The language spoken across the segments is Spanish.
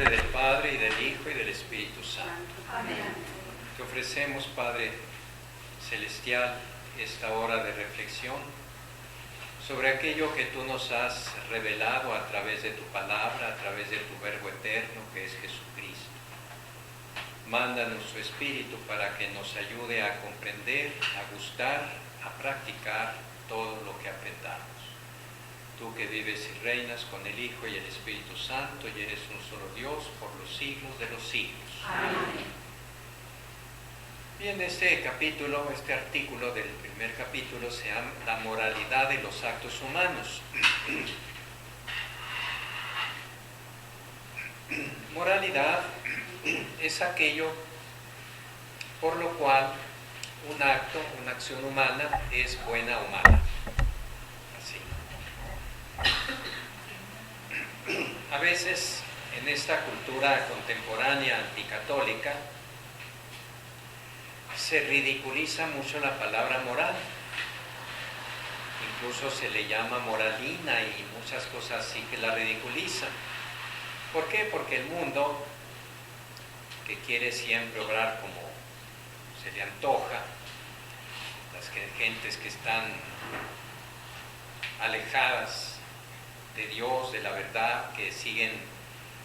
nombre del Padre, y del Hijo, y del Espíritu Santo. Amén. Te ofrecemos, Padre Celestial, esta hora de reflexión sobre aquello que tú nos has revelado a través de tu palabra, a través de tu Verbo eterno, que es Jesucristo. Mándanos tu Espíritu para que nos ayude a comprender, a gustar, a practicar todo lo que aprendamos. Tú que vives y reinas con el Hijo y el Espíritu Santo, y eres un solo Dios por los siglos de los siglos. Amén. Bien, este artículo del primer capítulo se llama La moralidad de los actos humanos. Moralidad es aquello por lo cual una acción humana es buena o mala. A veces en esta cultura contemporánea anticatólica se ridiculiza mucho la palabra moral, incluso se le llama moralina y muchas cosas así que la ridiculizan. ¿Por qué? Porque el mundo, que quiere siempre obrar como se le antoja, las gentes que están alejadas de Dios, de la verdad, que siguen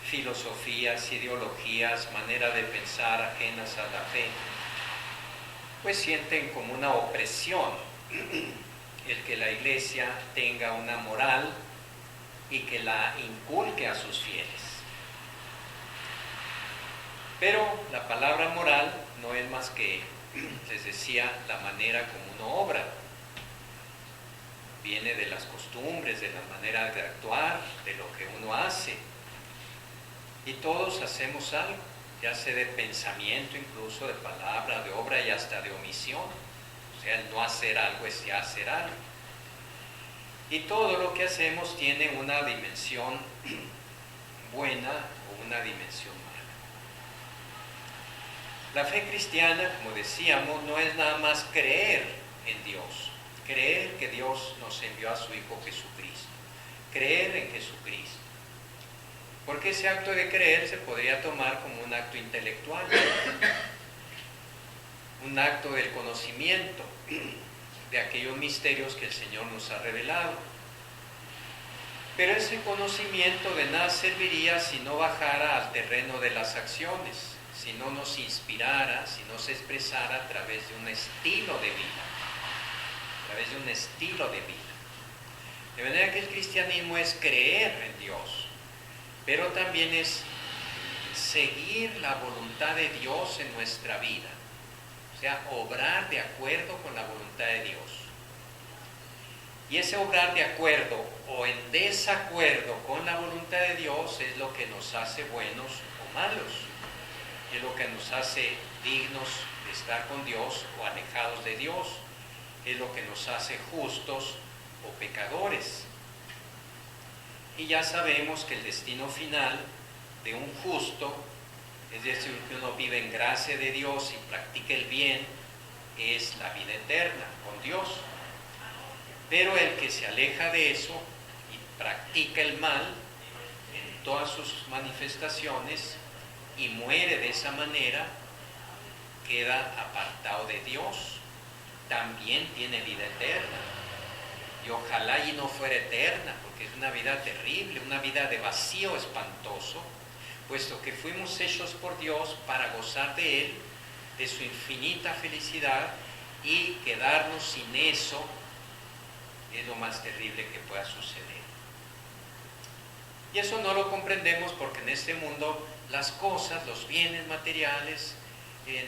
filosofías, ideologías, manera de pensar ajenas a la fe, pues sienten como una opresión el que la Iglesia tenga una moral y que la inculque a sus fieles. Pero la palabra moral no es más que, les decía, la manera como uno obra. Viene de las costumbres, de la manera de actuar, de lo que uno hace. Y todos hacemos algo, ya sea de pensamiento, incluso de palabra, de obra y hasta de omisión. O sea, el no hacer algo es ya hacer algo. Y todo lo que hacemos tiene una dimensión buena o una dimensión mala. La fe cristiana, como decíamos, no es nada más creer en Dios. Creer que Dios nos envió a su Hijo Jesucristo. Creer en Jesucristo. Porque ese acto de creer se podría tomar como un acto intelectual. Un acto del conocimiento de aquellos misterios que el Señor nos ha revelado. Pero ese conocimiento de nada serviría si no bajara al terreno de las acciones, si no nos inspirara, si no se expresara a través de un estilo de vida. A través de un estilo de vida. De manera que el cristianismo es creer en Dios, pero también es seguir la voluntad de Dios en nuestra vida. O sea, obrar de acuerdo con la voluntad de Dios. Y ese obrar de acuerdo o en desacuerdo con la voluntad de Dios es lo que nos hace buenos o malos. Es lo que nos hace dignos de estar con Dios o alejados de Dios. Es lo que nos hace justos o pecadores. Y ya sabemos que el destino final de un justo, es decir, que uno vive en gracia de Dios y practica el bien, es la vida eterna con Dios. Pero el que se aleja de eso y practica el mal en todas sus manifestaciones y muere de esa manera, queda apartado de Dios. También tiene vida eterna. Y ojalá y no fuera eterna, porque es una vida terrible, una vida de vacío espantoso, puesto que fuimos hechos por Dios para gozar de Él, de su infinita felicidad, y quedarnos sin eso es lo más terrible que pueda suceder. Y eso no lo comprendemos porque en este mundo las cosas, los bienes materiales,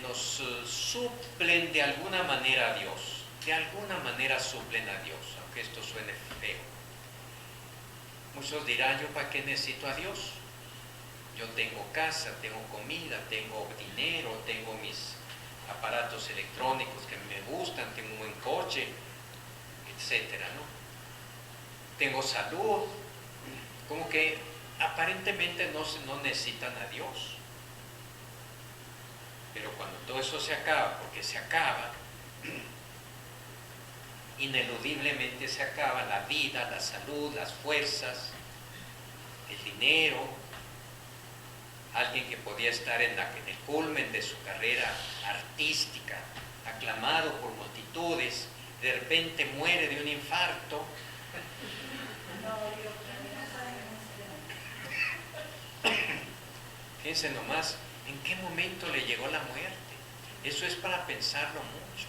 nos suplen de alguna manera a Dios. De alguna manera suplen a Dios, aunque esto suene feo. Muchos dirán, ¿yo para qué necesito a Dios? Yo tengo casa, tengo comida, tengo dinero, tengo mis aparatos electrónicos que me gustan, tengo un buen coche, etcétera, ¿no? Tengo salud. Como que aparentemente no necesitan a Dios. Pero cuando todo eso se acaba, porque se acaba, ineludiblemente se acaba la vida, la salud, las fuerzas, el dinero, alguien que podía estar en el culmen de su carrera artística, aclamado por multitudes, de repente muere de un infarto. Fíjense nomás, ¿en qué momento le llegó la muerte? Eso es para pensarlo mucho.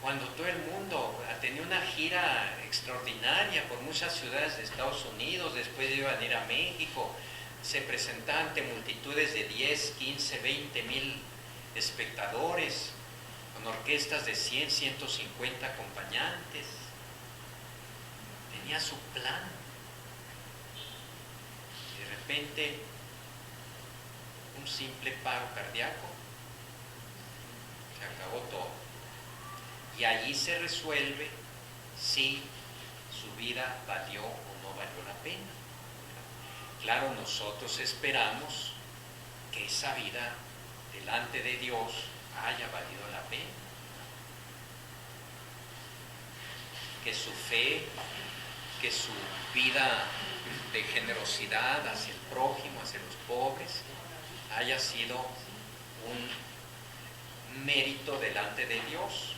Cuando todo el mundo tenía una gira extraordinaria por muchas ciudades de Estados Unidos, después iban a ir a México, se presentaban ante multitudes de 10, 15, 20 mil espectadores, con orquestas de 100, 150 acompañantes. Tenía su plan. Y de repente, un simple paro cardíaco, se acabó todo. Y allí se resuelve si su vida valió o no valió la pena. Claro, nosotros esperamos que esa vida delante de Dios haya valido la pena. Que su fe, que su vida de generosidad hacia el prójimo, hacia los pobres, haya sido un mérito delante de Dios,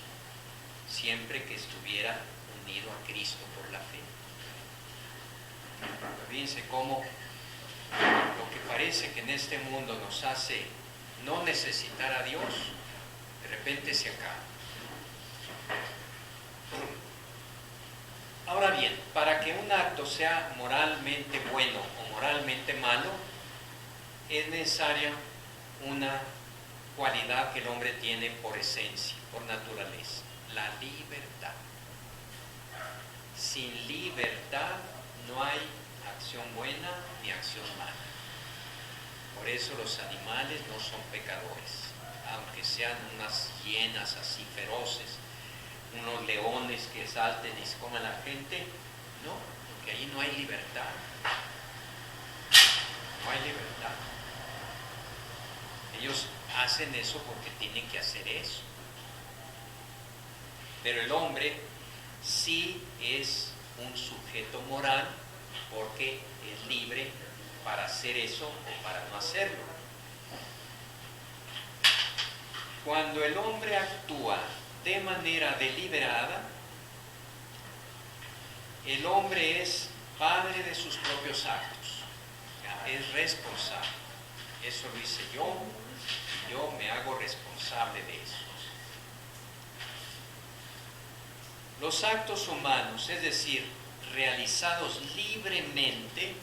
siempre que estuviera unido a Cristo por la fe. Fíjense cómo lo que parece que en este mundo nos hace no necesitar a Dios, de repente se acaba. Ahora bien, para que un acto sea moralmente bueno o moralmente malo, es necesaria una cualidad que el hombre tiene por esencia, por naturaleza: la libertad. Sin libertad no hay acción buena ni acción mala. Por eso los animales no son pecadores, aunque sean unas hienas así feroces, unos leones que salten y se coman a la gente, no, porque ahí no hay libertad. No hay libertad. Ellos hacen eso porque tienen que hacer eso. Pero el hombre sí es un sujeto moral porque es libre para hacer eso o para no hacerlo. Cuando el hombre actúa de manera deliberada, el hombre es padre de sus propios actos, es responsable. Eso lo hice yo me hago responsable de eso. Los actos humanos, es decir, realizados libremente,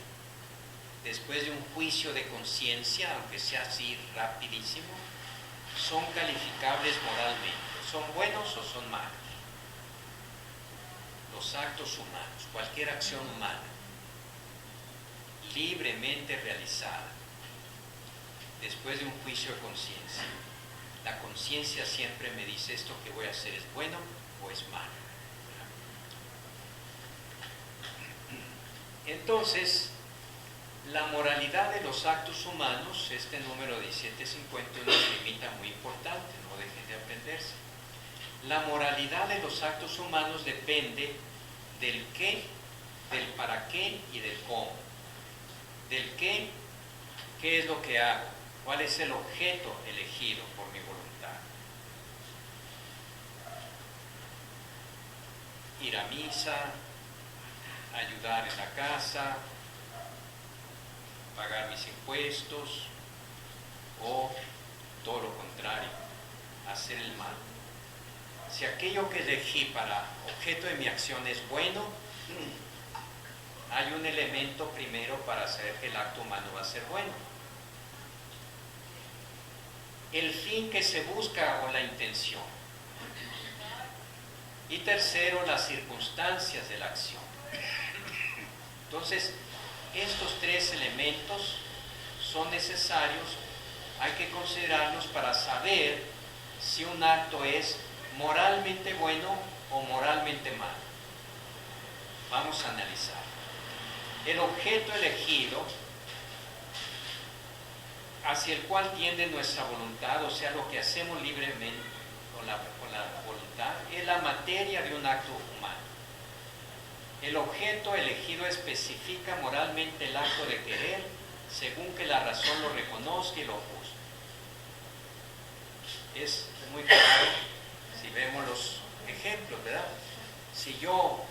después de un juicio de conciencia, aunque sea así rapidísimo, son calificables moralmente. ¿Son buenos o son malos? Los actos humanos, cualquier acción humana, libremente realizada, después de un juicio de conciencia. La conciencia siempre me dice: esto que voy a hacer es bueno o es malo. Entonces, la moralidad de los actos humanos, este número 1751 es una limita muy importante, no dejen de aprenderse. La moralidad de los actos humanos depende del qué, del para qué y del cómo. Del qué es lo que hago, cuál es el objeto elegido por mi voluntad. Ir a misa, ayudar en la casa, pagar mis impuestos, o todo lo contrario, hacer el mal. Si aquello que elegí para objeto de mi acción es bueno, hay un elemento primero para saber que el acto humano va a ser bueno. El fin que se busca o la intención. Y tercero, las circunstancias de la acción. Entonces, estos tres elementos son necesarios, hay que considerarlos para saber si un acto es moralmente bueno o moralmente malo. Vamos a analizar. El objeto elegido, hacia el cual tiende nuestra voluntad, o sea, lo que hacemos libremente con la voluntad, es la materia de un acto humano. El objeto elegido especifica moralmente el acto de querer razón lo reconozca y lo juzgue. Es muy claro si vemos los ejemplos, ¿verdad? Si yo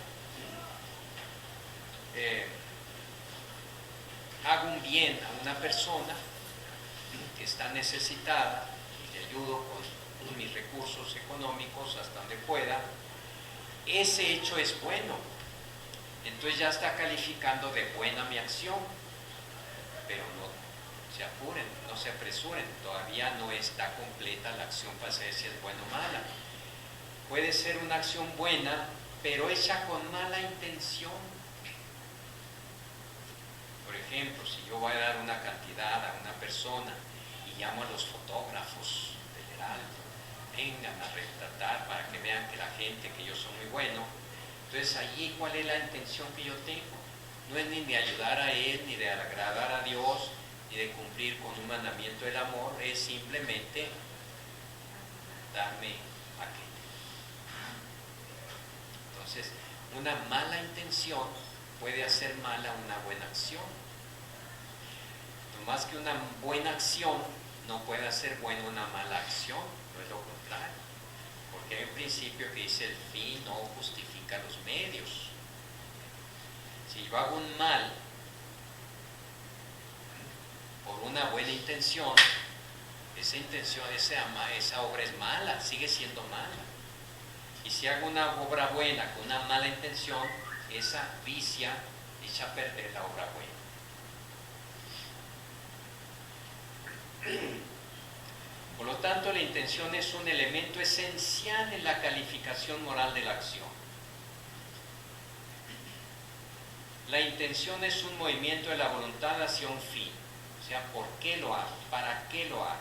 hago un bien a una persona que está necesitada y le ayudo con mis recursos económicos hasta donde pueda, ese hecho es bueno. Entonces ya está calificando de buena mi acción, pero no se apuren, no se apresuren, todavía no está completa la acción para saber si es buena o mala. Puede ser una acción buena, pero hecha con mala intención. Por ejemplo, si yo voy a dar una cantidad a una persona y llamo a los fotógrafos del Heraldo, vengan a retratar para que vean que la gente, que yo soy muy bueno, entonces allí ¿cuál es la intención que yo tengo? No es ni de ayudar a él, ni de agradar a Dios, ni de cumplir con un mandamiento del amor, es simplemente darme aquello. Entonces, una mala intención puede hacer mala una buena acción. No más que una buena acción no puede hacer buena una mala acción, no es lo contrario. Porque hay un principio que dice el fin no justifica los medios. Si yo hago un mal por una buena intención, esa obra es mala, sigue siendo mala. Y si hago una obra buena con una mala intención, esa vicia, echa a perder la obra buena. Por lo tanto, la intención es un elemento esencial en la calificación moral de la acción. La intención es un movimiento de la voluntad hacia un fin. O sea, ¿por qué lo hago? ¿Para qué lo hago?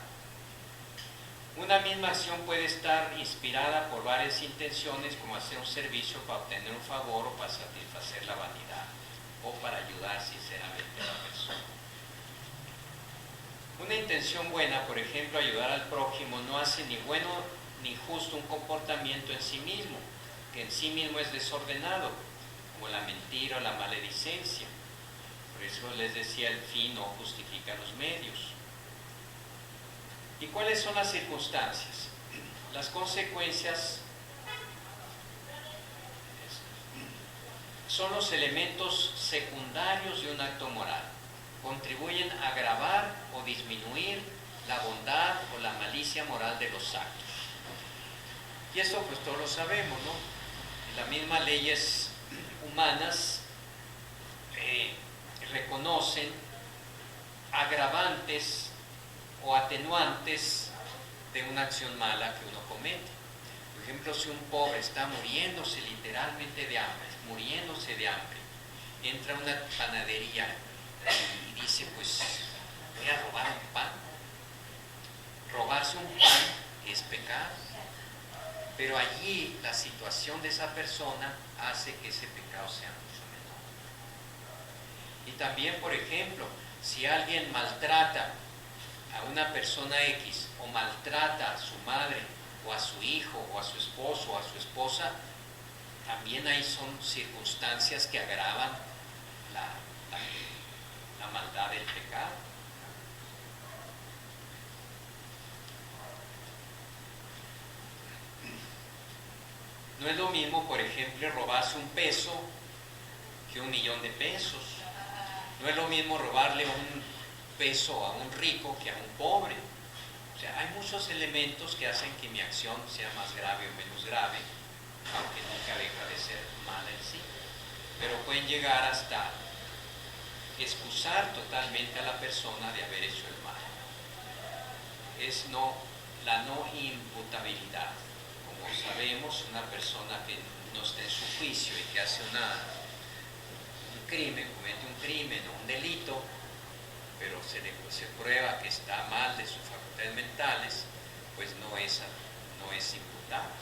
Una misma acción puede estar inspirada por varias intenciones, como hacer un servicio para obtener un favor o para satisfacer la vanidad, o para ayudar sinceramente a la persona. Una intención buena, por ejemplo, ayudar al prójimo, no hace ni bueno ni justo un comportamiento en sí mismo, que en sí mismo es desordenado, como la mentira o la maledicencia. Por eso les decía, el fin no justifica los medios. ¿Y cuáles son las circunstancias? Las consecuencias son los elementos secundarios de un acto moral. Contribuyen a agravar o disminuir la bondad o la malicia moral de los actos. Y eso pues todos lo sabemos, ¿no? Las mismas leyes humanas reconocen agravantes o atenuantes de una acción mala que uno comete. Por ejemplo, si un pobre está muriéndose literalmente de hambre, entra a una panadería y dice, pues voy a robar un pan. Robarse un pan es pecado, pero allí la situación de esa persona hace que ese pecado sea mucho menor. Y también, por ejemplo, si alguien maltrata a una persona X o maltrata a su madre o a su hijo o a su esposo o a su esposa, también ahí son circunstancias que agravan la maldad del pecado. No es lo mismo, por ejemplo, robarse un peso que 1.000.000 de pesos. No es lo mismo robarle un peso a un rico que a un pobre. O sea, hay muchos elementos que hacen que mi acción sea más grave o menos grave, aunque nunca deja de ser mala en sí. Pero pueden llegar hasta excusar totalmente a la persona de haber hecho el mal. Es la no imputabilidad. Como sabemos, una persona que no está en su juicio y que hace un crimen, comete un crimen o un delito, pero se prueba que está mal de sus facultades mentales, pues no es imputable.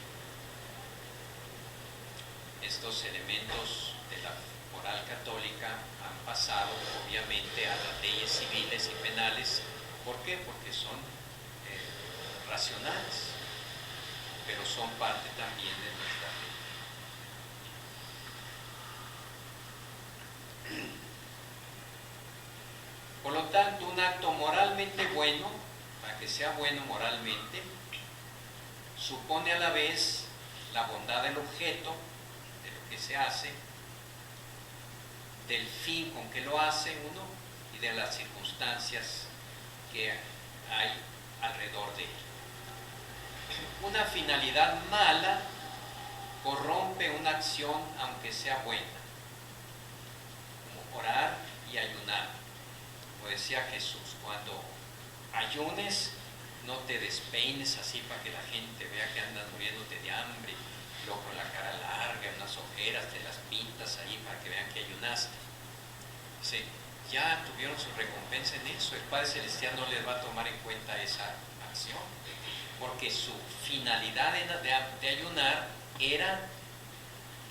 Estos elementos de la moral católica han pasado obviamente a las leyes civiles y penales. ¿Por qué? Porque son racionales, pero son parte también de nuestra ley. Por lo tanto, un acto moralmente bueno, para que sea bueno moralmente, supone a la vez la bondad del objeto, de lo que se hace, del fin con que lo hace uno y de las circunstancias que hay alrededor de él. Una finalidad mala corrompe una acción aunque sea buena, como orar y ayunar. Como decía Jesús, cuando ayunes no te despeines así para que la gente vea que andas muriéndote de hambre, luego con la cara larga, unas ojeras, te las pintas ahí para que vean que ayunaste. Dice, ya tuvieron su recompensa en eso, el Padre Celestial no les va a tomar en cuenta esa acción, porque su finalidad de ayunar era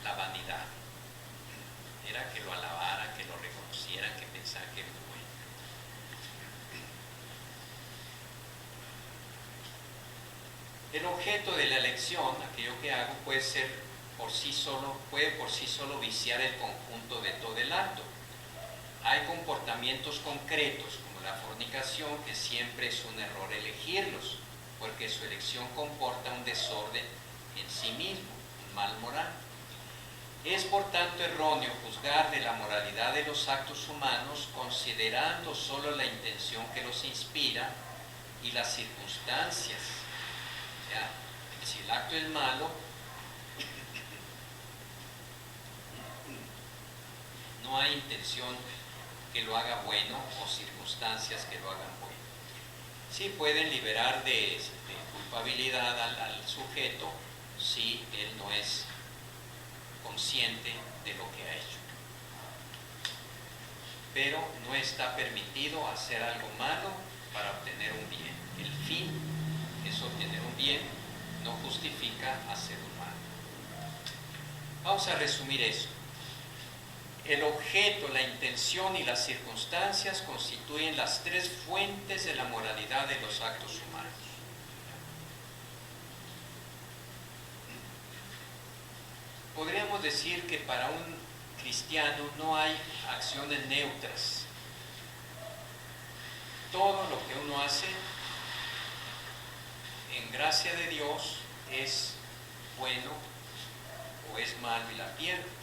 la vanidad, era que lo alabaran, que lo reconocieran, que pensaran que era bueno. El objeto de la elección, aquello que hago, puede por sí solo viciar el conjunto de todo el acto. Hay comportamientos concretos, como la fornicación, que siempre es un error elegirlos, porque su elección comporta un desorden en sí mismo, un mal moral. Es por tanto erróneo juzgar de la moralidad de los actos humanos considerando solo la intención que los inspira y las circunstancias. O sea, si el acto es malo, no hay intención que lo haga bueno o circunstancias que lo hagan bueno. Sí pueden liberar de culpabilidad al sujeto si él no es consciente de lo que ha hecho. Pero no está permitido hacer algo malo para obtener un bien. El fin es obtener un bien, no justifica hacer un mal. Vamos a resumir eso. El objeto, la intención y las circunstancias constituyen las tres fuentes de la moralidad de los actos humanos. Podríamos decir que para un cristiano no hay acciones neutras. Todo lo que uno hace en gracia de Dios es bueno o es malo y la pierde.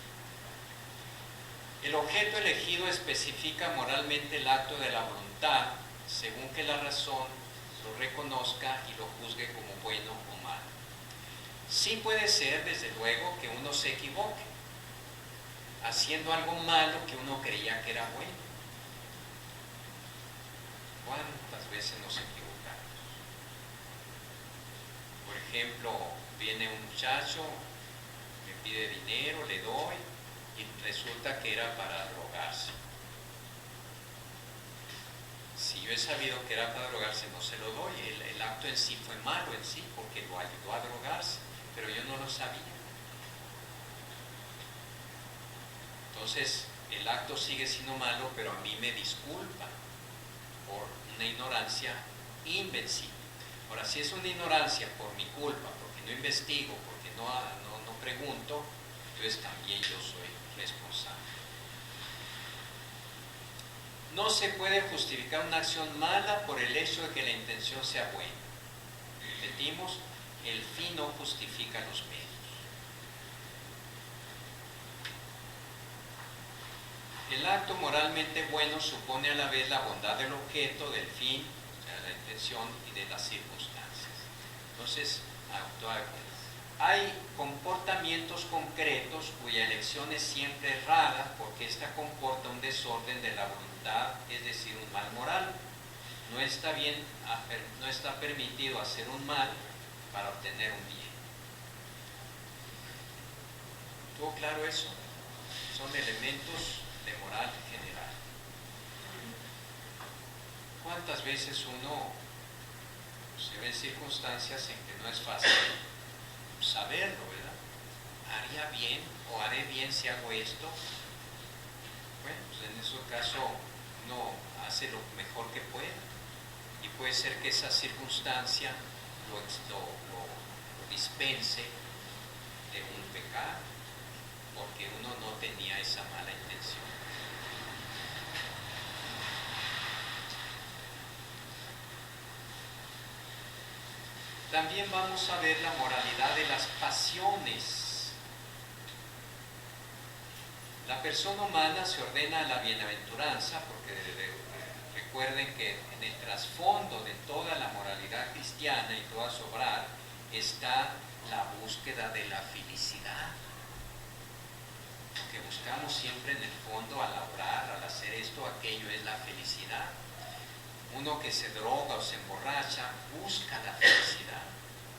El objeto elegido especifica moralmente el acto de la voluntad, según que la razón lo reconozca y lo juzgue como bueno o malo. Sí puede ser, desde luego, que uno se equivoque, haciendo algo malo que uno creía que era bueno. ¿Cuántas veces nos equivocamos? Por ejemplo, viene un muchacho, me pide dinero, le doy, y resulta que era para drogarse. Si yo he sabido que era para drogarse, no se lo doy. El acto en sí fue malo en sí, porque lo ayudó a drogarse, pero yo no lo sabía. Entonces, el acto sigue siendo malo, pero a mí me disculpa por una ignorancia invencible. Ahora, si es una ignorancia por mi culpa, porque no investigo, porque no pregunto, entonces también yo soy responsable. No se puede justificar una acción mala por el hecho de que la intención sea buena. Repetimos, el fin no justifica los medios. El acto moralmente bueno supone a la vez la bondad del objeto, del fin, o sea, la intención y de las circunstancias. Entonces, actuar. Hay comportamientos concretos cuya elección es siempre errada porque ésta comporta un desorden de la voluntad, es decir, un mal moral. No está permitido hacer un mal para obtener un bien. ¿Tuvo claro eso? Son elementos de moral general. ¿Cuántas veces uno se ve en circunstancias en que no es fácil saberlo, verdad? ¿Haría bien o haré bien si hago esto? Bueno, pues en ese caso uno hace lo mejor que puede y puede ser que esa circunstancia lo dispense de un pecado porque uno no tenía esa mala intención. También vamos a ver la moralidad de las pasiones. La persona humana se ordena a la bienaventuranza porque recuerden que en el trasfondo de toda la moralidad cristiana y toda su obrar está la búsqueda de la felicidad. Lo que buscamos siempre en el fondo al obrar, al hacer esto, aquello es la felicidad. Uno que se droga o se emborracha busca la felicidad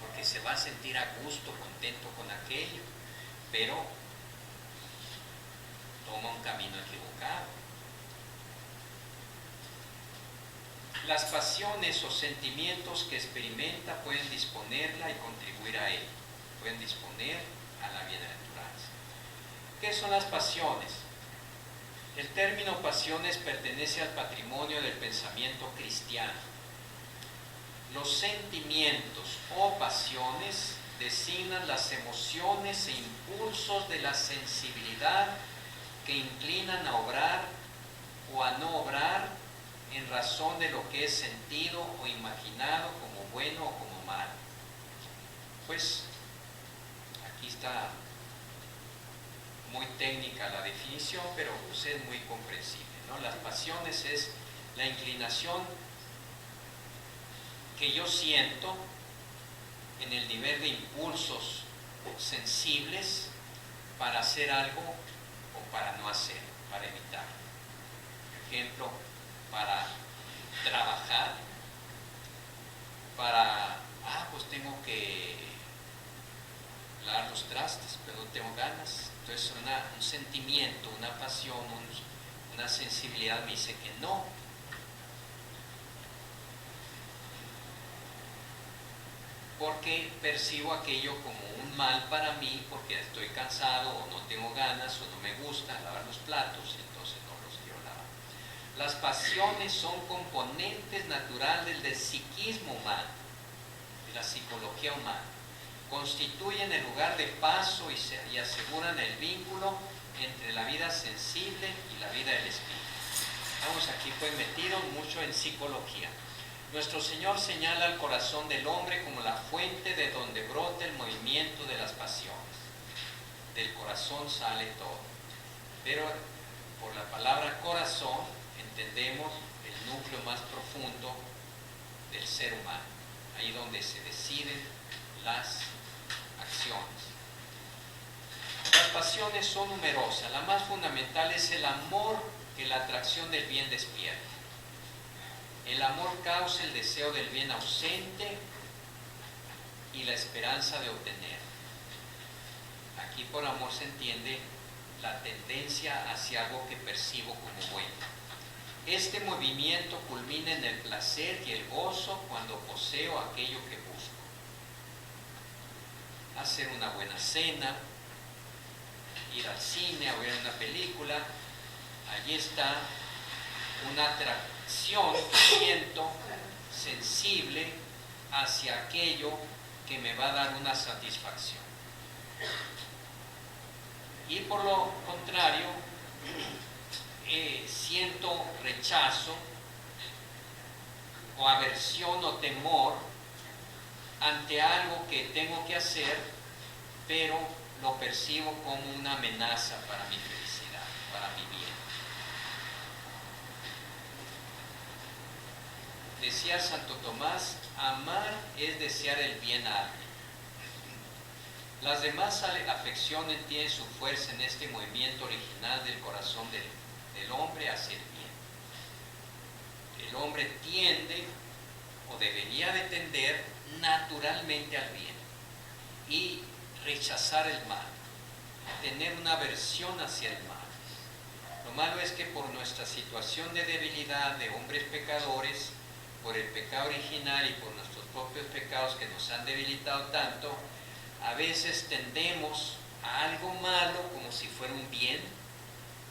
porque se va a sentir a gusto, contento con aquello, pero toma un camino equivocado. Las pasiones o sentimientos que experimenta pueden disponerla y contribuir a él, pueden disponer a la bienaventuranza. ¿Qué son las pasiones? El término pasiones pertenece al patrimonio del pensamiento cristiano. Los sentimientos o pasiones designan las emociones e impulsos de la sensibilidad que inclinan a obrar o a no obrar en razón de lo que es sentido o imaginado como bueno o como malo. Pues aquí está muy técnica la definición, pero pues es muy comprensible, ¿no? Las pasiones es la inclinación que yo siento en el nivel de impulsos sensibles para hacer algo o para no hacer, para evitar. Por ejemplo, para trabajar, para, pues tengo que lavar los trastes, pero no tengo ganas. Entonces un sentimiento, una pasión, una sensibilidad me dice que no. Porque percibo aquello como un mal para mí, porque estoy cansado o no tengo ganas o no me gusta lavar los platos, entonces no los quiero lavar. Las pasiones son componentes naturales del psiquismo humano, de la psicología humana. Constituyen el lugar de paso y aseguran el vínculo entre la vida sensible y la vida del espíritu. Estamos aquí pues metidos mucho en psicología. Nuestro Señor señala al corazón del hombre como la fuente de donde brota el movimiento de las pasiones. Del corazón sale todo. Pero por la palabra corazón entendemos el núcleo más profundo del ser humano, ahí donde se deciden las acciones. Las pasiones son numerosas. La más fundamental es el amor que la atracción del bien despierta. El amor causa el deseo del bien ausente y la esperanza de obtener. Aquí por amor se entiende la tendencia hacia algo que percibo como bueno. Este movimiento culmina en el placer y el gozo cuando poseo aquello que busco. Hacer una buena cena, ir al cine a ver una película, allí está una atracción que siento sensible hacia aquello que me va a dar una satisfacción. Y por lo contrario, siento rechazo o aversión o temor ante algo que tengo que hacer, pero lo percibo como una amenaza para mi felicidad, para mi bien. Decía Santo Tomás, amar es desear el bien a alguien. Las demás afecciones tienen su fuerza en este movimiento original del corazón del hombre hacia el bien. El hombre tiende o debería de tender naturalmente al bien y rechazar el mal, tener una aversión hacia el mal. Lo malo es que por nuestra situación de debilidad de hombres pecadores, por el pecado original y por nuestros propios pecados que nos han debilitado tanto, a veces tendemos a algo malo como si fuera un bien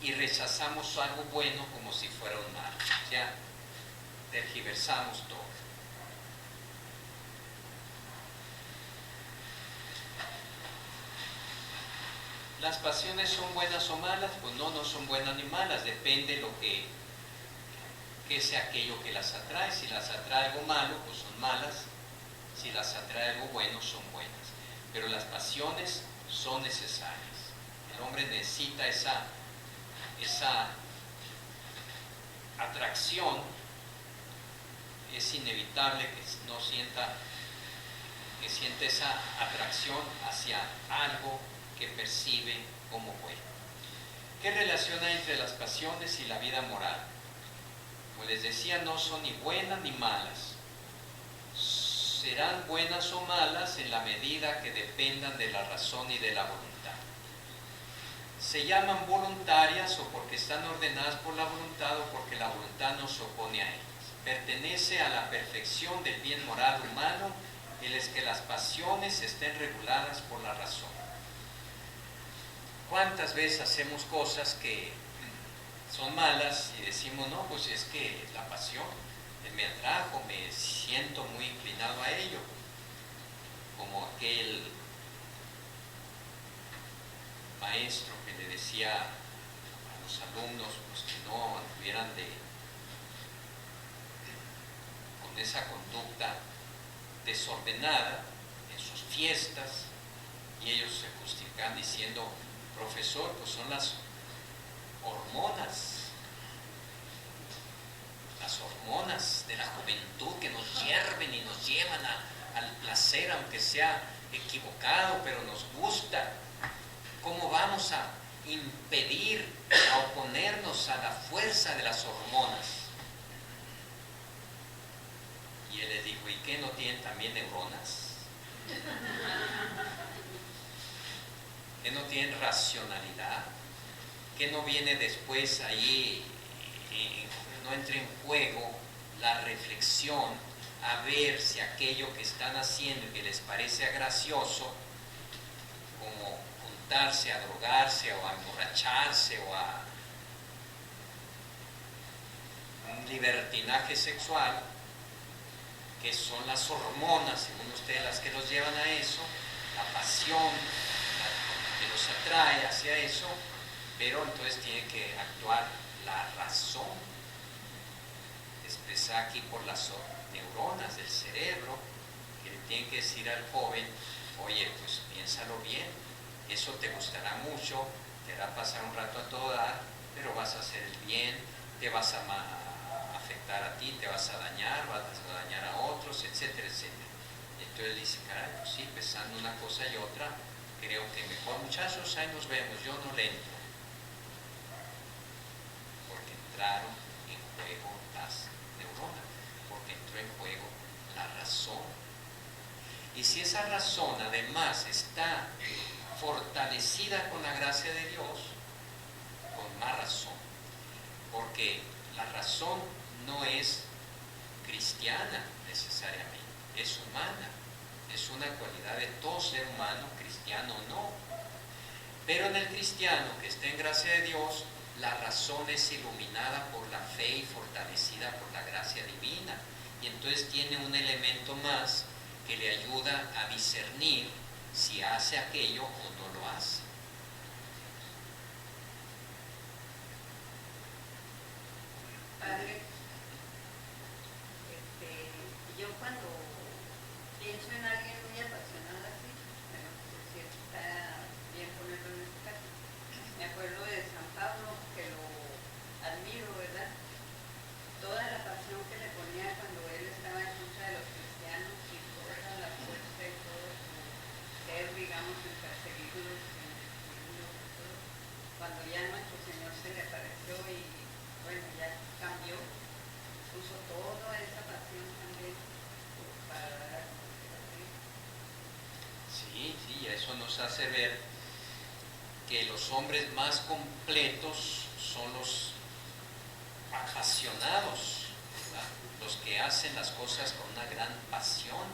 y rechazamos algo bueno como si fuera un mal. O sea, tergiversamos todo. ¿Las pasiones son buenas o malas? Pues no son buenas ni malas, depende de lo que sea aquello que las atrae. Si las atrae algo malo, pues son malas. Si las atrae algo bueno, son buenas. Pero las pasiones son necesarias. El hombre necesita esa atracción. Es inevitable que sienta esa atracción hacia algo que percibe como bueno. ¿Qué relación hay entre las pasiones y la vida moral? Como les decía, no son ni buenas ni malas. Serán buenas o malas en la medida que dependan de la razón y de la voluntad. Se llaman voluntarias o porque están ordenadas por la voluntad o porque la voluntad no se opone a ellas. Pertenece a la perfección del bien moral humano el es que las pasiones estén reguladas por la razón. ¿Cuántas veces hacemos cosas que son malas y decimos, no, pues es que la pasión me atrajo, me siento muy inclinado a ello? Como aquel maestro que le decía a los alumnos pues, que no anduvieran con esa conducta desordenada en sus fiestas, y ellos se justifican diciendo, profesor, pues son las hormonas de la juventud que nos hierven y nos llevan al placer, aunque sea equivocado, pero nos gusta. ¿Cómo vamos a impedir, a oponernos a la fuerza de las hormonas? Y él les dijo, ¿y qué, no tienen también neuronas? ¿Que no tienen racionalidad? ¿Que no viene después ahí, no entra en juego la reflexión a ver si aquello que están haciendo y que les parece gracioso, como juntarse a drogarse o a emborracharse o a un libertinaje sexual, que son las hormonas, según ustedes, las que los llevan a eso, la pasión que los atrae hacia eso, pero entonces tiene que actuar la razón, expresada aquí por las neuronas del cerebro, que le tienen que decir al joven, oye, pues piénsalo bien, eso te gustará mucho, te hará pasar un rato a todo dar, pero vas a hacer el bien, te vas a afectar a ti, te vas a dañar, vas a dañar a otros, etcétera, etcétera. Y entonces dice, caray, pues sí, pensando una cosa y otra, creo que mejor, muchachos, ahí nos vemos, yo no le entro. Porque entraron en juego las neuronas, porque entró en juego la razón. Y si esa razón además está fortalecida con la gracia de Dios, con más razón, porque la razón no es cristiana necesariamente, es humana, es una cualidad de todo ser humano, cristiano o no. Pero en el cristiano que está en gracia de Dios, la razón es iluminada por la fe y fortalecida por la gracia divina, y entonces tiene un elemento más que le ayuda a discernir si hace aquello o no lo hace. Padre, yo cuando pienso en alguien muy apasionado así, bueno, si está bien ponerlo en este caso, me acuerdo de San Pablo, que lo admiro, ¿verdad? Toda la pasión que le ponía cuando él estaba en contra de los cristianos y toda la fuerza y todo su ser, digamos, en perseguirlos, en destruirlos y todo. Cuando ya nuestro Señor se le apareció y, bueno, ya cambió, puso toda esa pasión también para dar a Cristo. Sí, eso nos hace ver que los hombres más completos son los apasionados, ¿verdad? Los que hacen las cosas con una gran pasión.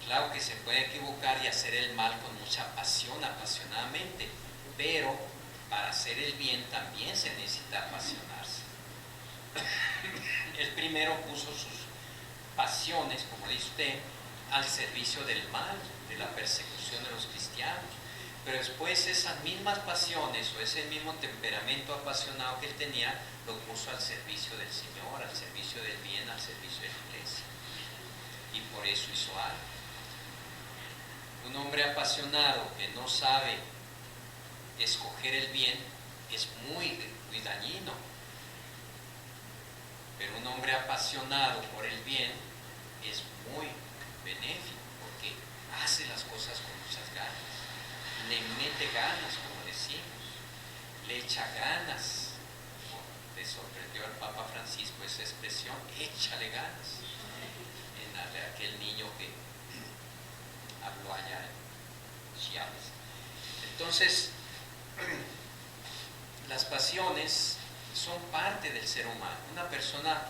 Claro que se puede equivocar y hacer el mal con mucha pasión, apasionadamente, pero para hacer el bien también se necesita apasionarse. El primero puso sus pasiones, como dice usted, al servicio del mal, de la persecución de los cristianos. Pero después esas mismas pasiones o ese mismo temperamento apasionado que él tenía, lo puso al servicio del Señor, al servicio del bien, al servicio de la iglesia. Y por eso hizo algo. Un hombre apasionado que no sabe escoger el bien es muy dañino. Pero un hombre apasionado por el bien es muy benéfico porque hace las cosas con muchas ganas, le mete ganas, como decimos, le echa ganas. Le sorprendió al Papa Francisco esa expresión, échale ganas, en aquel niño que habló allá en Chiapas. Entonces, las pasiones son parte del ser humano. Una persona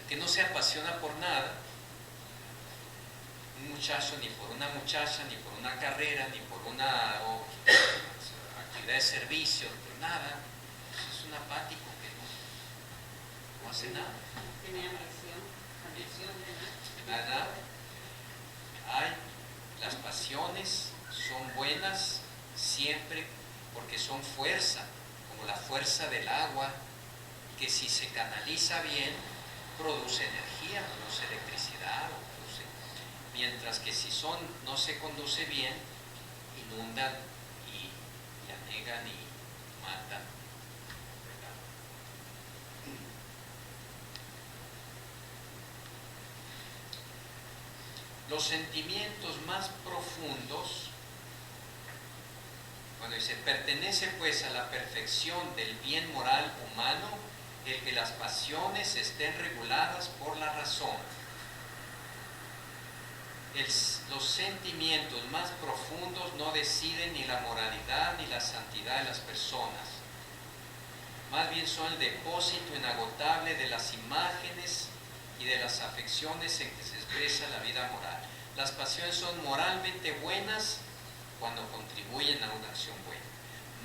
que no se apasiona por nada, un muchacho ni por una muchacha, ni por una carrera, ni por una actividad de servicio, por nada, es un apático que no hace nada. Tiene ambición de Nada. Las pasiones son buenas siempre porque son fuerza, como la fuerza del agua, que si se canaliza bien, produce energía, produce electricidad, mientras que si no se conduce bien, inundan y anegan y matan. Los sentimientos más profundos, cuando dice, pertenece pues a la perfección del bien moral humano el que las pasiones estén reguladas por la razón. Los sentimientos más profundos no deciden ni la moralidad ni la santidad de las personas. Más bien son el depósito inagotable de las imágenes y de las afecciones en que se expresa la vida moral. Las pasiones son moralmente buenas cuando contribuyen a una acción buena,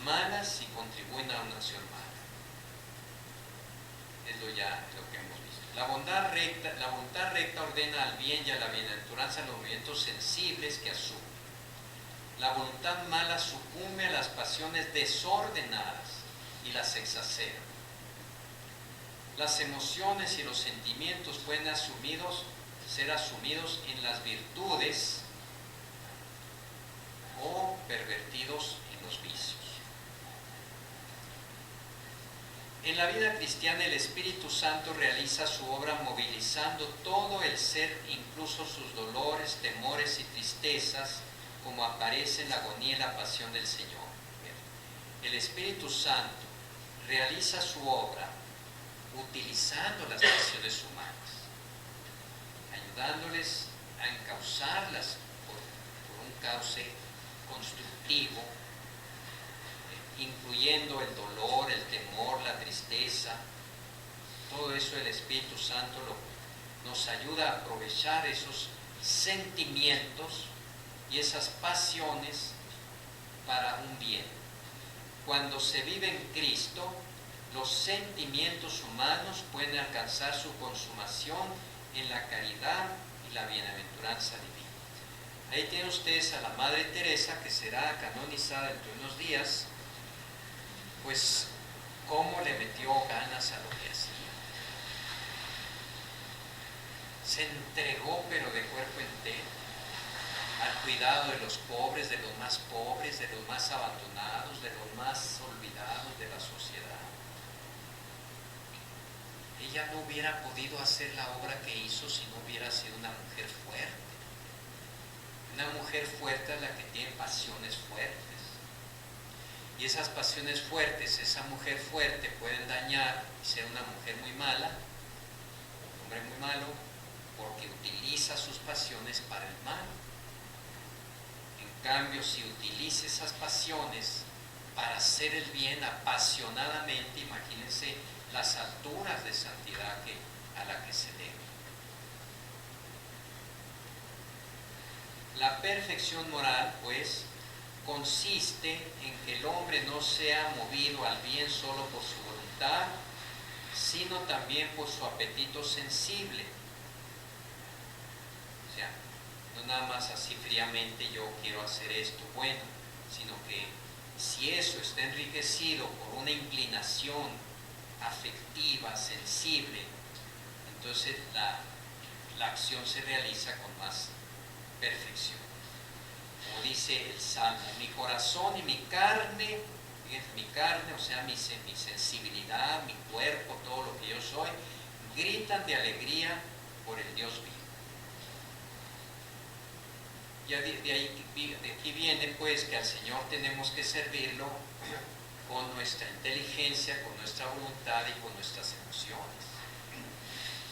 malas si contribuyen a una acción mala. Es lo que hemos visto. La voluntad recta ordena al bien y a la bienaventuranza los movimientos sensibles que asume. La voluntad mala sucumbe a las pasiones desordenadas y las exacerba. Las emociones y los sentimientos pueden ser asumidos en las virtudes o pervertidos en los vicios. En la vida cristiana el Espíritu Santo realiza su obra movilizando todo el ser, incluso sus dolores, temores y tristezas, como aparece en la agonía y la pasión del Señor. El Espíritu Santo realiza su obra utilizando las pasiones humanas, ayudándoles a encauzarlas por un cauce constructivo, incluyendo el dolor, el temor, la tristeza. Todo eso el Espíritu Santo nos ayuda a aprovechar esos sentimientos y esas pasiones para un bien. Cuando se vive en Cristo, los sentimientos humanos pueden alcanzar su consumación en la caridad y la bienaventuranza divina. Ahí tienen ustedes a la Madre Teresa, que será canonizada dentro de unos días. Pues cómo le metió ganas a lo que hacía. Se entregó pero de cuerpo entero al cuidado de los pobres, de los más pobres, de los más abandonados, de los más olvidados de la sociedad. Ella no hubiera podido hacer la obra que hizo si no hubiera sido una mujer fuerte. Una mujer fuerte es la que tiene pasiones fuertes. Y esas pasiones fuertes, esa mujer fuerte pueden dañar y ser una mujer muy mala, un hombre muy malo, porque utiliza sus pasiones para el mal. En cambio, si utiliza esas pasiones para hacer el bien apasionadamente, imagínense las alturas de santidad a la que se debe. La perfección moral, pues, consiste en que el hombre no sea movido al bien solo por su voluntad, sino también por su apetito sensible. O sea, no nada más así fríamente yo quiero hacer esto bueno, sino que si eso está enriquecido por una inclinación afectiva, sensible, entonces la acción se realiza con más perfección. Como dice el Salmo, mi corazón y mi carne, fíjense, mi carne, o sea, mi sensibilidad, mi cuerpo, todo lo que yo soy, gritan de alegría por el Dios vivo. Ya de aquí viene pues que al Señor tenemos que servirlo con nuestra inteligencia, con nuestra voluntad y con nuestras emociones,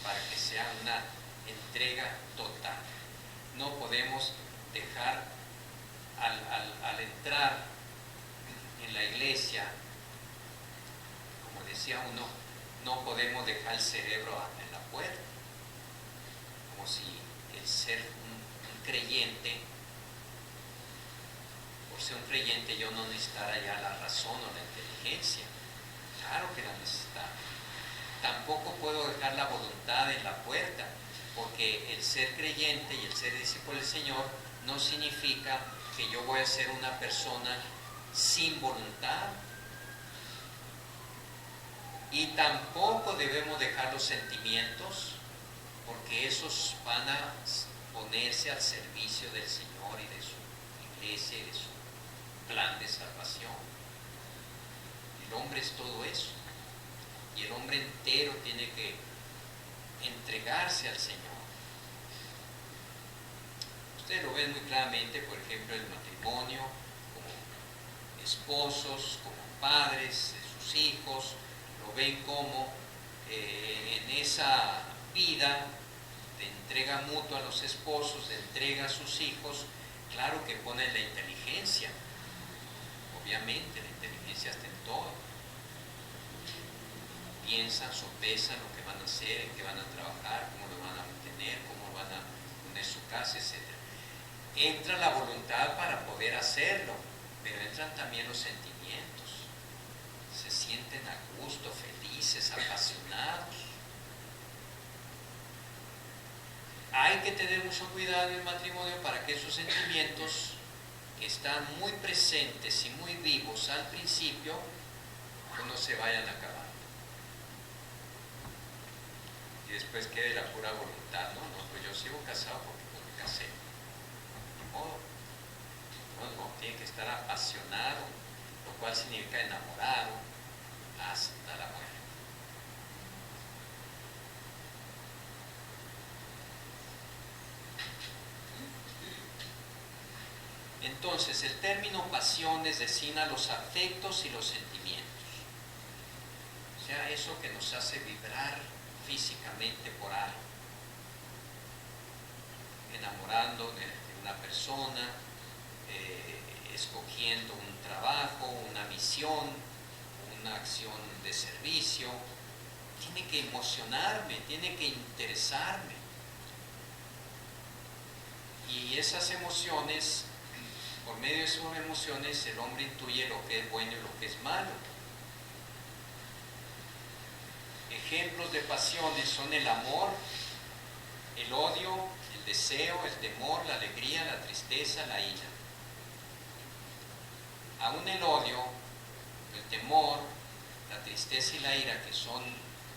para que sea una entrega total. No podemos dejar al entrar en la iglesia, como decía uno, no podemos dejar el cerebro en la puerta, como si el ser un creyente, por ser un creyente yo no necesitara ya la razón o la inteligencia. Claro que la necesitamos. Tampoco puedo dejar la voluntad en la puerta, porque el ser creyente y el ser discípulo del Señor no significa que yo voy a ser una persona sin voluntad. Y tampoco debemos dejar los sentimientos, porque esos van a ponerse al servicio del Señor y de su iglesia y de su plan de salvación. El hombre es todo eso, y el hombre entero tiene que entregarse al Señor. Ustedes lo ven muy claramente, por ejemplo, el matrimonio, como esposos, como padres de sus hijos, lo ven como en esa vida de entrega mutua a los esposos, de entrega a sus hijos, claro que ponen la inteligencia. Obviamente, la inteligencia está en todo. Piensan, sopesan lo que van a hacer, en qué van a trabajar, cómo lo van a mantener, cómo van a poner su casa, etc. Entra la voluntad para poder hacerlo, pero entran también los sentimientos. Se sienten a gusto, felices, apasionados. Hay que tener mucho cuidado en el matrimonio para que esos sentimientos que están muy presentes y muy vivos al principio, pues no se vayan acabando. Y después quede la pura voluntad, ¿no? No, pues yo sigo casado porque pues me casé. Ni modo. No, tiene que estar apasionado, lo cual significa enamorado hasta la muerte. Entonces, el término pasiones designa los afectos y los sentimientos. O sea, eso que nos hace vibrar físicamente por algo. Enamorando de una persona, escogiendo un trabajo, una misión, una acción de servicio. Tiene que emocionarme, tiene que interesarme. Y esas emociones, por medio de esas emociones, el hombre intuye lo que es bueno y lo que es malo. Ejemplos de pasiones son el amor, el odio, el deseo, el temor, la alegría, la tristeza, la ira. Aún el odio, el temor, la tristeza y la ira, que son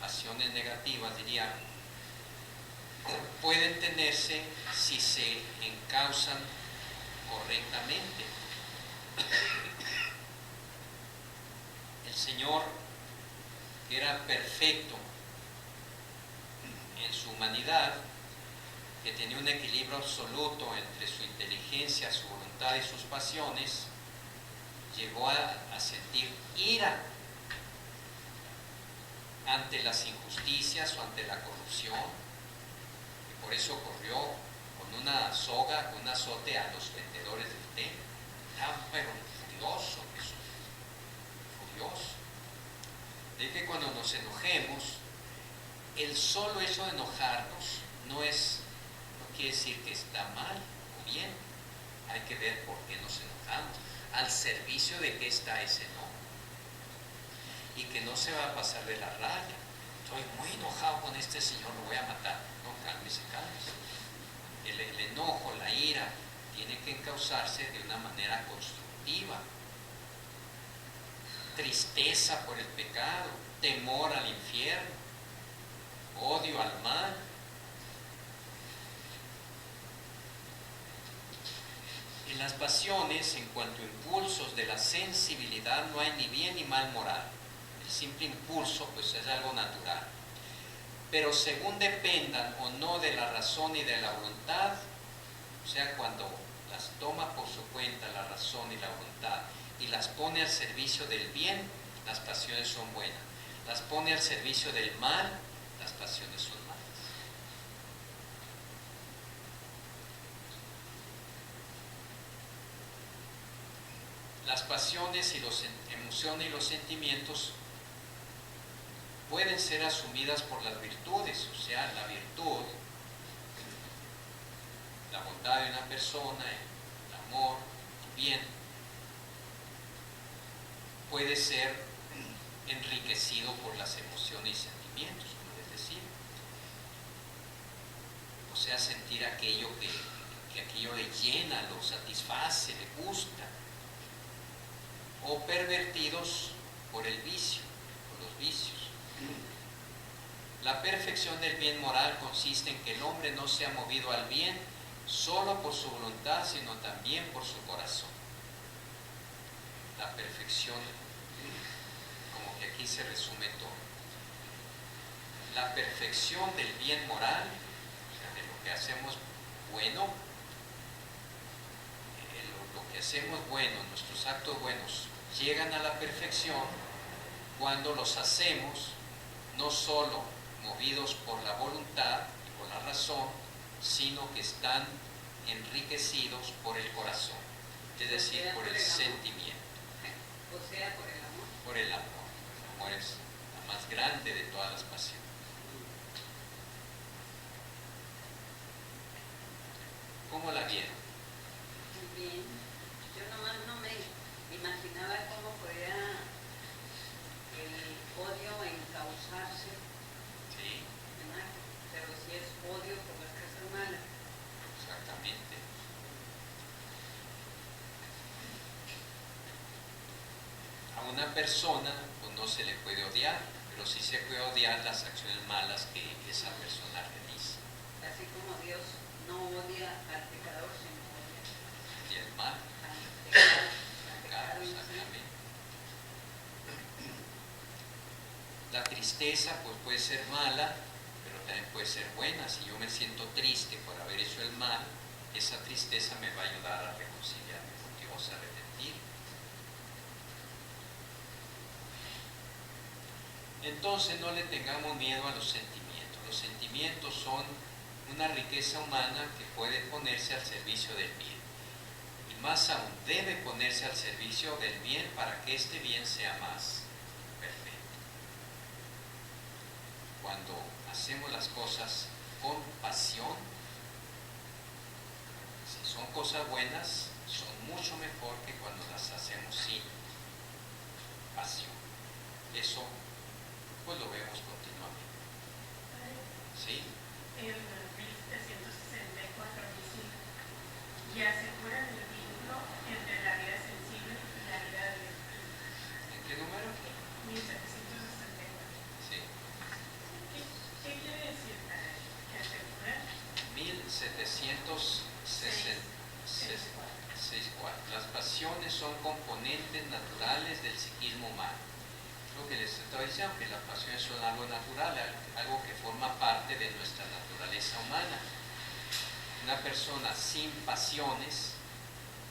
pasiones negativas, diría, pueden tenerse si se encausan correctamente. El Señor, que era perfecto en su humanidad, que tenía un equilibrio absoluto entre su inteligencia, su voluntad y sus pasiones, llegó a sentir ira ante las injusticias o ante la corrupción, y por eso corrió con una soga, con un azote a los vendedores del templo. Estaba pero furioso Jesús, furioso. De que cuando nos enojemos, el solo hecho de enojarnos no quiere decir que está mal o bien. Hay que ver por qué nos enojamos, al servicio de qué está ese enojo, y que no se va a pasar de la raya. Estoy muy enojado con este señor, lo voy a matar. No, cálmese. El enojo, la ira, tiene que encauzarse de una manera constructiva. Tristeza por el pecado, temor al infierno, odio al mal. las pasiones, en cuanto a impulsos de la sensibilidad, no hay ni bien ni mal moral. El simple impulso pues es algo natural. Pero según dependan o no de la razón y de la voluntad, o sea, cuando las toma por su cuenta la razón y la voluntad y las pone al servicio del bien, las pasiones son buenas. Las pone al servicio del mal, las pasiones son malas. Las pasiones y las emociones y los sentimientos pueden ser asumidas por las virtudes, o sea, la virtud, la bondad de una persona, el amor, el bien, puede ser enriquecido por las emociones y sentimientos, como les decía. O sea, sentir aquello que aquello le llena, lo satisface, le gusta. O pervertidos por el vicio, por los vicios. La perfección del bien moral consiste en que el hombre no sea movido al bien solo por su voluntad, sino también por su corazón. La perfección, como que aquí se resume todo. La perfección del bien moral, o sea, de lo que hacemos bueno, lo que hacemos bueno, nuestros actos buenos, llegan a la perfección cuando los hacemos no solo movidos por la voluntad y por la razón, sino que están enriquecidos por el corazón, es decir, por el sentimiento. O sea, por el amor. Por el amor. El amor es la más grande de todas las pasiones. ¿Cómo la vieron? Muy bien. Yo nomás no me imaginaba cómo podía el odio encauzarse, Sí, ¿verdad? Pero si es odio por las cosas malas. exactamente. A una persona pues no se le puede odiar, pero sí se puede odiar las acciones malas que esa persona realiza. Así como Dios no odia al pecador, sino odia Y el mal, al pecado. claro, exactamente. La tristeza pues puede ser mala, pero también puede ser buena. Si yo me siento triste por haber hecho el mal, esa tristeza me va a ayudar a reconciliarme con Dios, a arrepentir. Entonces no le tengamos miedo a los sentimientos. Los sentimientos son una riqueza humana que puede ponerse al servicio del bien. Y más aún, debe ponerse al servicio del bien para que este bien sea más perfecto. Cuando hacemos las cosas con pasión, si son cosas buenas, son mucho mejor que cuando las hacemos sin pasión. Eso pues lo vemos continuamente. ¿Sí? En 1764 ya se cura el vínculo entre la vida sensible y la vida del espíritu. ¿En qué número? 1764. Sí. ¿Qué quiere decir que asegura? 1764. Las pasiones son componentes naturales del psiquismo humano. Lo que les estaba diciendo, que las pasiones son algo natural, algo que forma parte de nuestra naturaleza humana. Una persona sin pasiones,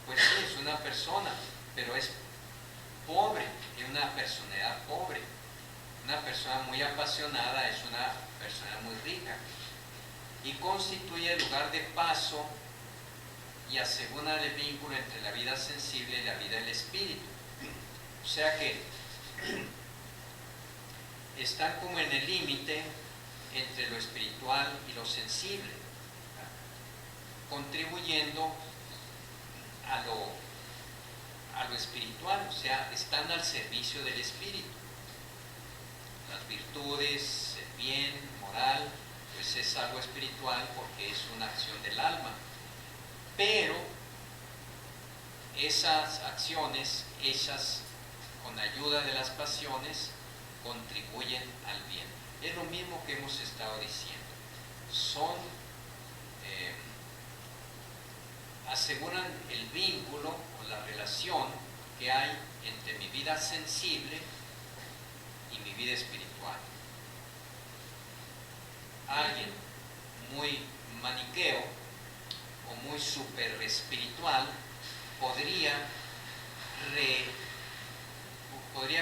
pues sí, es una persona, pero es pobre, tiene una personalidad pobre. Una persona muy apasionada es una persona muy rica y constituye el lugar de paso y asegura el vínculo entre la vida sensible y la vida del espíritu. O sea que están como en el límite entre lo espiritual y lo sensible, contribuyendo a lo espiritual, o sea, están al servicio del espíritu. Las virtudes, el bien moral, pues es algo espiritual porque es una acción del alma. Pero esas acciones hechas con ayuda de las pasiones contribuyen al bien. Es lo mismo que hemos estado diciendo. Son aseguran el vínculo o la relación que hay entre mi vida sensible y mi vida espiritual. Alguien muy maniqueo o muy super espiritual podría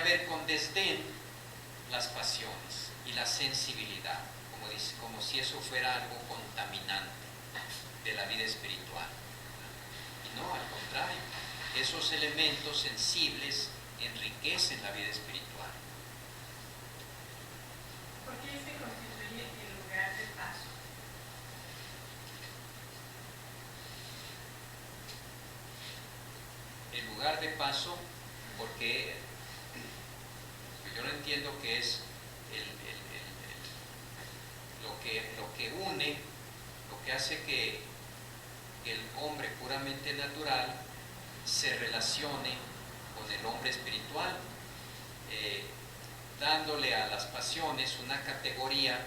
ver con desdén las pasiones y la sensibilidad, como si eso fuera algo contaminante de la vida espiritual. Y no, al contrario, esos elementos sensibles enriquecen la vida espiritual. ¿Por qué se constituye el lugar de paso? El lugar de paso, porque yo no entiendo que es lo que une, lo que hace que el hombre puramente natural se relacione con el hombre espiritual, dándole a las pasiones una categoría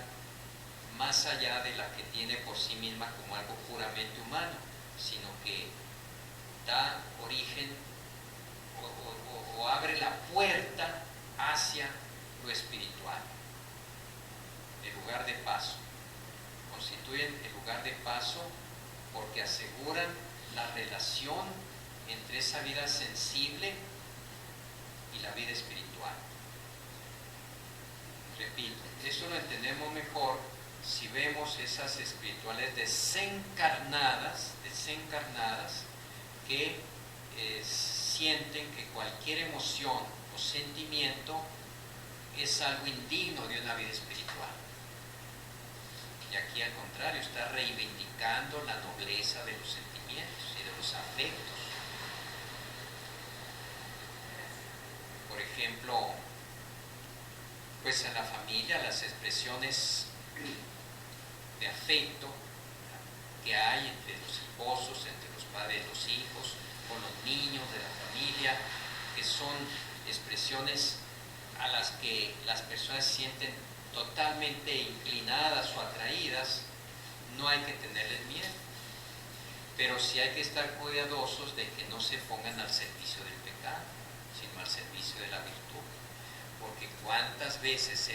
más allá de la que tiene por sí misma como algo puramente humano, sino que da origen o abre la puerta hacia lo espiritual. El lugar de paso. Constituyen el lugar de paso porque aseguran la relación entre esa vida sensible y la vida espiritual. Repito, eso lo entendemos mejor si vemos esas espirituales desencarnadas que sienten que cualquier emoción o sentimiento es algo indigno de una vida espiritual. Y aquí al contrario, está reivindicando la nobleza de los sentimientos y de los afectos. Por ejemplo, pues en la familia las expresiones de afecto que hay entre los esposos, entre los padres de los hijos, con los niños de la familia, que son expresiones a las que las personas se sienten totalmente inclinadas o atraídas, no hay que tenerles miedo. Pero sí hay que estar cuidadosos de que no se pongan al servicio del pecado, sino al servicio de la virtud. Porque cuántas veces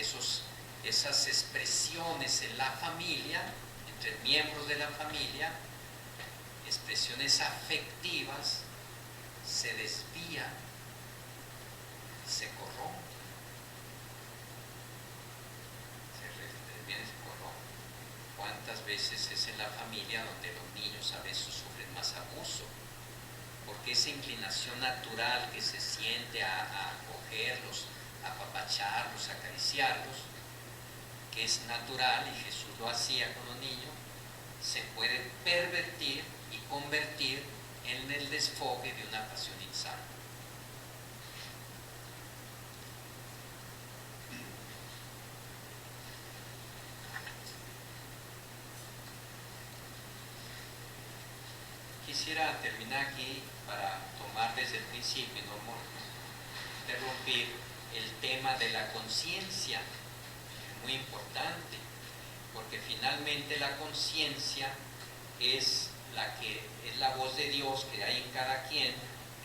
esas expresiones en la familia, entre miembros de la familia, expresiones afectivas, se desvían, se corrompen. ¿Cuántas veces es en la familia donde los niños a veces sufren más abuso? Porque esa inclinación natural que se siente a acogerlos, a apapacharlos, a acariciarlos, que es natural y Jesús lo hacía con los niños, se puede pervertir y convertir en el desfogue de una pasión insana. Quisiera terminar aquí para tomar desde el principio, no interrumpir el tema de la conciencia, muy importante, porque finalmente la conciencia es la voz de Dios que hay en cada quien,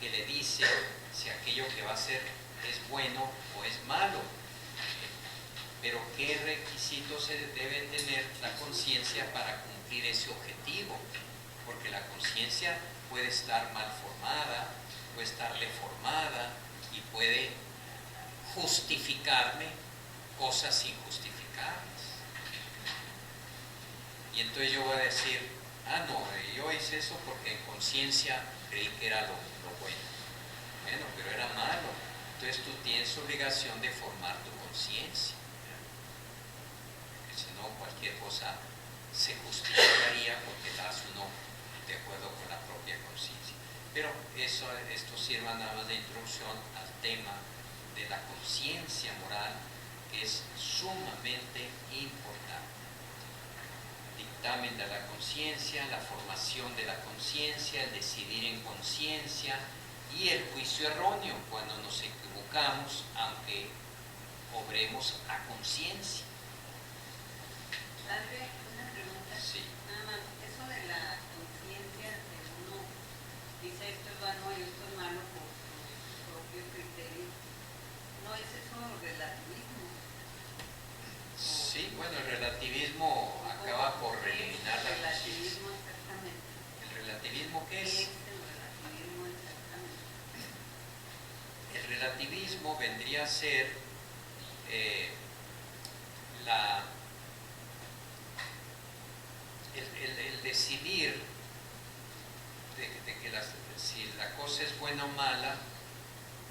que le dice si aquello que va a hacer es bueno o es malo. Pero qué requisitos se debe tener la conciencia para cumplir ese objetivo. Porque la conciencia puede estar mal formada, puede estar deformada y puede justificarme cosas injustificables. Y entonces yo voy a decir, no, yo hice eso porque en conciencia creí que era lo bueno. Bueno, pero era malo. Entonces tú tienes obligación de formar tu conciencia. Porque si no, cualquier cosa se justificaría porque la hace uno de acuerdo con la propia conciencia. Pero esto sirve nada más de introducción al tema de la conciencia moral, que es sumamente importante. Dictamen de la conciencia, la formación de la conciencia, el decidir en conciencia y el juicio erróneo cuando nos equivocamos, aunque obremos a conciencia. Padre, una pregunta. Sí. Nada más, eso de la conciencia de uno relativismo acaba por eliminar la conciencia. relativismo exactamente. ¿El relativismo qué ¿Qué es? es el relativismo exactamente? El relativismo vendría a ser la el decidir de que si la cosa es buena o mala,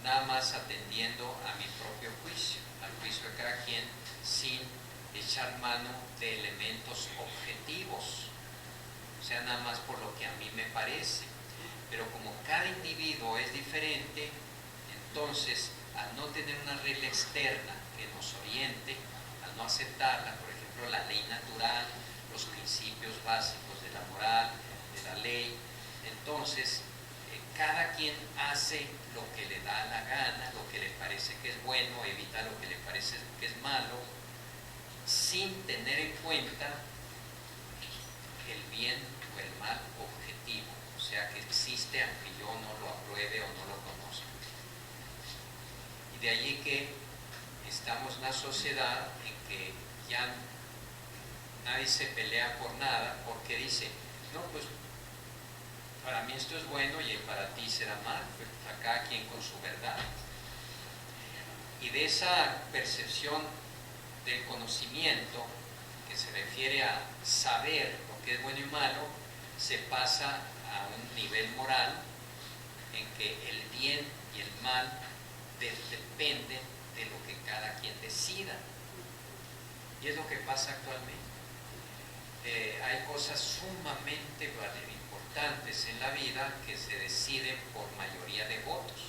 nada más atendiendo a mi propio juicio, al juicio de cada quien, sin echar mano de elementos objetivos, o sea, nada más por lo que a mí me parece. Pero como cada individuo es diferente, entonces, al no tener una regla externa que nos oriente, al no aceptarla, por ejemplo, la ley natural, los principios básicos de la moral, de la ley, entonces cada quien hace lo que le da la gana, lo que le parece que es bueno, evita lo que le parece que es malo, sin tener en cuenta el bien o el mal objetivo, o sea que existe aunque yo no lo apruebe o no lo conozca. Y de allí que estamos en una sociedad en que ya nadie se pelea por nada, porque dice, no, pues para mí esto es bueno y para ti será mal, pues a cada quien con su verdad. Y de esa percepción del conocimiento, que se refiere a saber lo que es bueno y malo, se pasa a un nivel moral en que el bien y el mal dependen de lo que cada quien decida. Y es lo que pasa actualmente. Hay cosas sumamente importantes en la vida que se deciden por mayoría de votos.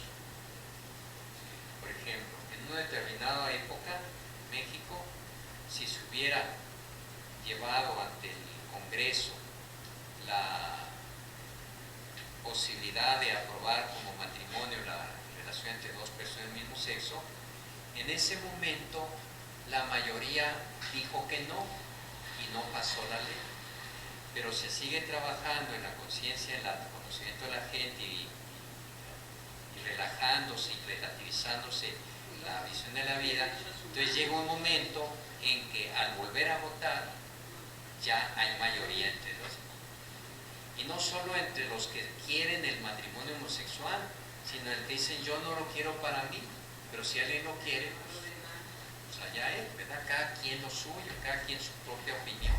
Por ejemplo, en una determinada época, México, si se hubiera llevado ante el Congreso la posibilidad de aprobar como matrimonio la relación entre dos personas del mismo sexo, en ese momento la mayoría dijo que no y no pasó la ley. Pero se sigue trabajando en la conciencia, en el conocimiento de la gente y relajándose y relativizándose la visión de la vida. Entonces llega un momento en que al volver a votar ya hay mayoría entre los, y no solo entre los que quieren el matrimonio homosexual, sino el que dicen yo no lo quiero para mí, pero si alguien lo quiere, pues allá es, ¿verdad? Cada quien lo suyo, cada quien su propia opinión.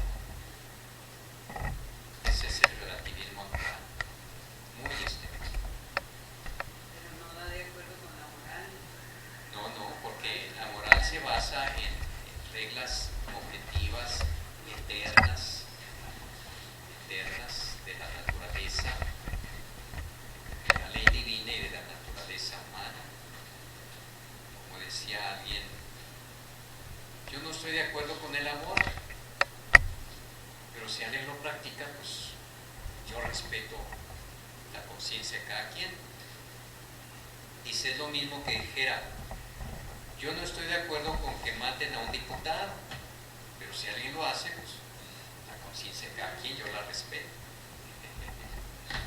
Ese es el relativismo actual, muy extenso. Pero no da de acuerdo con la moral. No, porque la moral se basa en reglas objetivas, eternas de la naturaleza, de la ley divina y de la naturaleza humana. Como decía alguien, yo no estoy de acuerdo con el amor, pero si alguien lo practica, pues yo respeto la conciencia de cada quien. Dice, es lo mismo que dijera, yo no estoy de acuerdo con que maten a un diputado, pero si alguien lo hace, pues la conciencia de cada quien yo la respeto.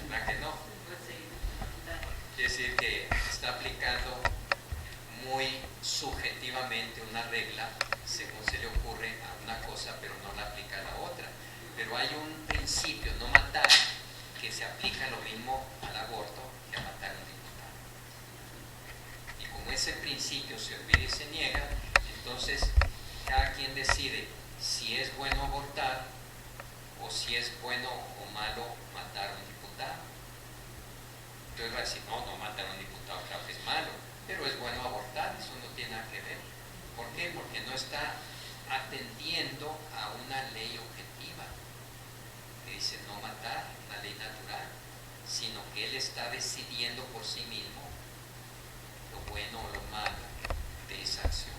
¿Verdad que no? Pues sí, Quiere decir que está aplicando muy subjetivamente una regla según se le ocurre a una cosa, pero no la aplica a la otra. Pero hay un principio, no matar, que se aplica lo mismo al aborto que a matar a un diputado. Y como ese principio se olvida y se niega, entonces cada quien decide si es bueno abortar o si es bueno o malo matar a un diputado. Entonces va a decir, no matar a un diputado, claro que es malo, pero es bueno abortar, eso no tiene nada que ver. ¿Por qué? Porque no está atendiendo a una ley objetiva que dice no matar, una ley natural, sino que él está decidiendo por sí mismo lo bueno o lo malo de esa acción.